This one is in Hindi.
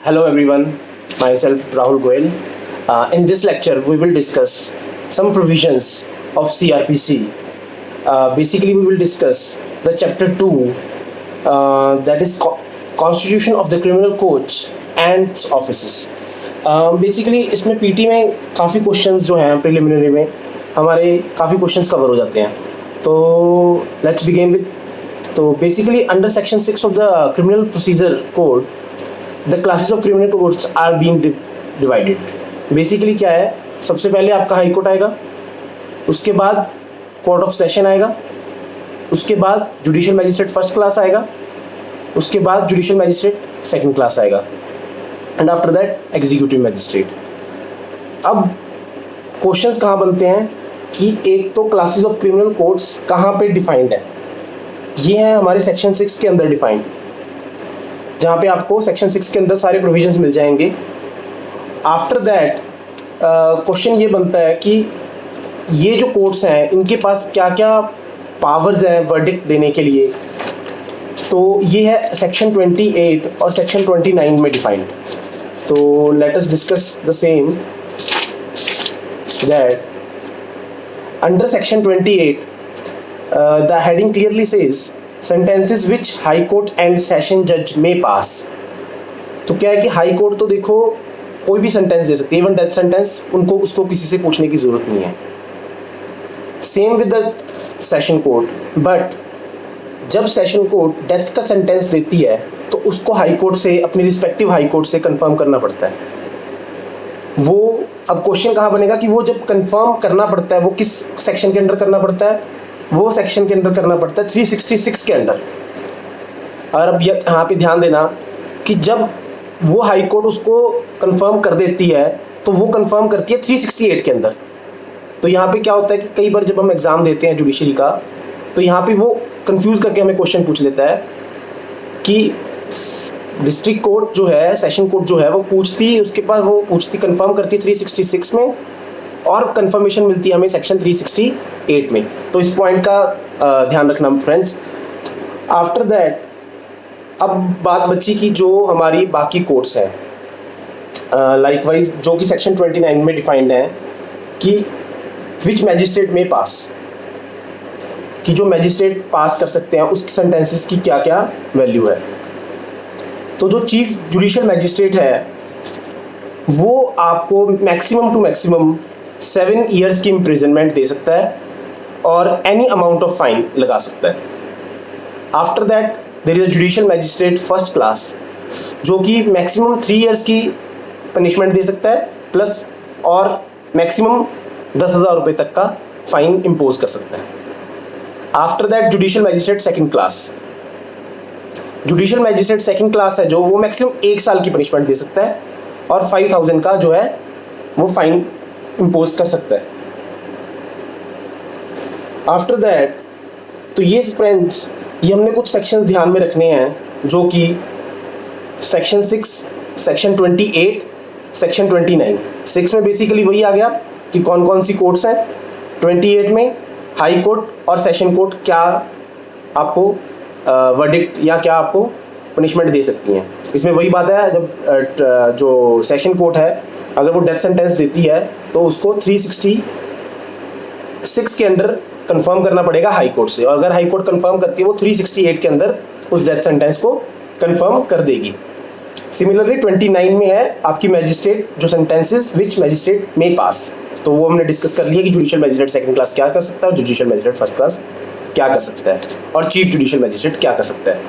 Hello everyone, myself Rahul Goel. In this lecture, we will discuss some provisions of CRPC. Basically, we will discuss the chapter 2, that is Constitution of the Criminal Courts and its Offices. Basically इसमें पीटी में काफ़ी क्वेश्चंस जो हैं प्रिलिमिनरी में हमारे काफ़ी क्वेश्चंस कवर हो जाते हैं. तो लेट्स बिगिन विद. तो basically under section 6 of the criminal procedure code the classes of criminal courts are being divided. Basically क्या है, सबसे पहले आपका हाई कोर्ट आएगा, उसके बाद कोर्ट ऑफ सेशन आएगा, उसके बाद जुडिशियल मैजिस्ट्रेट फर्स्ट क्लास आएगा, उसके बाद जुडिशियल मैजिस्ट्रेट सेकंड क्लास आएगा, and after that executive magistrate. अब क्वेश्चंस कहाँ बनते हैं कि एक तो क्लासेस ऑफ क्रिमिनल कोर्ट्स कहाँ पे डिफाइंड है. ये है हमारे सेक्शन 6 के अंदर डिफाइंड, जहाँ पे आपको सेक्शन 6 के अंदर सारे प्रोविजंस मिल जाएंगे. आफ्टर दैट क्वेश्चन ये बनता है कि ये जो कोर्ट्स हैं इनके पास क्या क्या पावर्स हैं वर्डिक्ट देने के लिए. तो ये है सेक्शन 28 और सेक्शन 29 में डिफाइंड. तो let us discuss the same. That under section 28 the heading clearly says sentences which high court and session judge may pass. तो क्या है कि हाई कोर्ट तो देखो कोई भी सेंटेंस दे सकती है, इवन डेथ सेंटेंस, उनको उसको किसी से पूछने की ज़रूरत नहीं है. Same with the session court. But जब सेशन कोर्ट डेथ का सेंटेंस देती है तो उसको हाई कोर्ट से, अपनी रिस्पेक्टिव हाई कोर्ट से कंफर्म करना पड़ता है. वो अब क्वेश्चन कहाँ बनेगा कि वो जब कंफर्म करना पड़ता है वो किस सेक्शन के अंडर करना पड़ता है, वो सेक्शन के अंडर करना पड़ता है 366 के अंडर. और अब यहाँ पे ध्यान देना कि जब वो हाई कोर्ट उसको कंफर्म कर देती है तो वो कंफर्म करती है 368 के अंदर. तो यहाँ पे क्या होता है कि कई बार जब हम एग्ज़ाम देते हैं जुडिशरी का तो यहाँ पे वो कंफ्यूज करके हमें क्वेश्चन पूछ लेता है कि डिस्ट्रिक्ट कोर्ट जो है, सेशन कोर्ट जो है, वो पूछती, उसके पास वो पूछती, कंफर्म करती है 366 में और कंफर्मेशन मिलती है हमें सेक्शन 368 में. तो इस पॉइंट का ध्यान रखना फ्रेंड्स. आफ्टर दैट अब बात बची कि जो हमारी बाकी कोर्ट्स हैं, लाइकवाइज जो कि सेक्शन 29 में डिफाइंड है कि विच मैजिस्ट्रेट में पास, कि जो मैजिस्ट्रेट पास कर सकते हैं उस सेंटेंसेस की क्या क्या वैल्यू है. तो जो चीफ जुडिशियल मैजिस्ट्रेट है वो आपको मैक्सिमम टू मैक्सिमम 7 ईयर्स की इम्प्रिजनमेंट दे सकता है और एनी अमाउंट ऑफ फाइन लगा सकता है. After that there is a judicial magistrate first class जो कि मैक्सिमम 3 ईयर्स की पनिशमेंट दे सकता है प्लस और मैक्सिमम 10,000 रुपये तक का फाइन इम्पोज कर सकता है. After that judicial magistrate second class. Judicial magistrate second class है जो वो मैक्सिमम 1 साल की पनिशमेंट दे सकता है और 5,000 का जो है वो फाइन इम्पोज कर सकता है. आफ्टर दैट तो ये फ्रेंड्स, ये हमने कुछ सेक्शंस ध्यान में रखने हैं जो कि सेक्शन 6, सेक्शन 28, सेक्शन 29. 6 में बेसिकली वही आ गया कि कौन कौन सी कोर्ट्स हैं. 28 में हाई कोर्ट और सेशन कोर्ट क्या आपको वर्डिक्ट या क्या आपको पनिशमेंट दे सकती हैं. इसमें वही बात है, जब जो सेशन कोर्ट है अगर वो डेथ सेंटेंस देती है तो उसको 366 के अंडर कंफर्म करना पड़ेगा हाई कोर्ट से, और अगर हाई कोर्ट कंफर्म करती है वो 368 के अंदर उस डेथ सेंटेंस को कंफर्म कर देगी. सिमिलरली 29 में है आपकी मैजिस्ट्रेट जो सेंटेंसेस विच मैजिस्ट्रेट में पास. तो वो हमने डिस्कस कर लिया कि जुडिशियल मैजिस्ट्रेट सेकंड क्लास क्या कर सकता है और जुडिशियल मैजिस्ट्रेट फर्स्ट क्लास क्या कर सकता है और चीफ जुडिशियल मैजिस्ट्रेट क्या कर सकता है.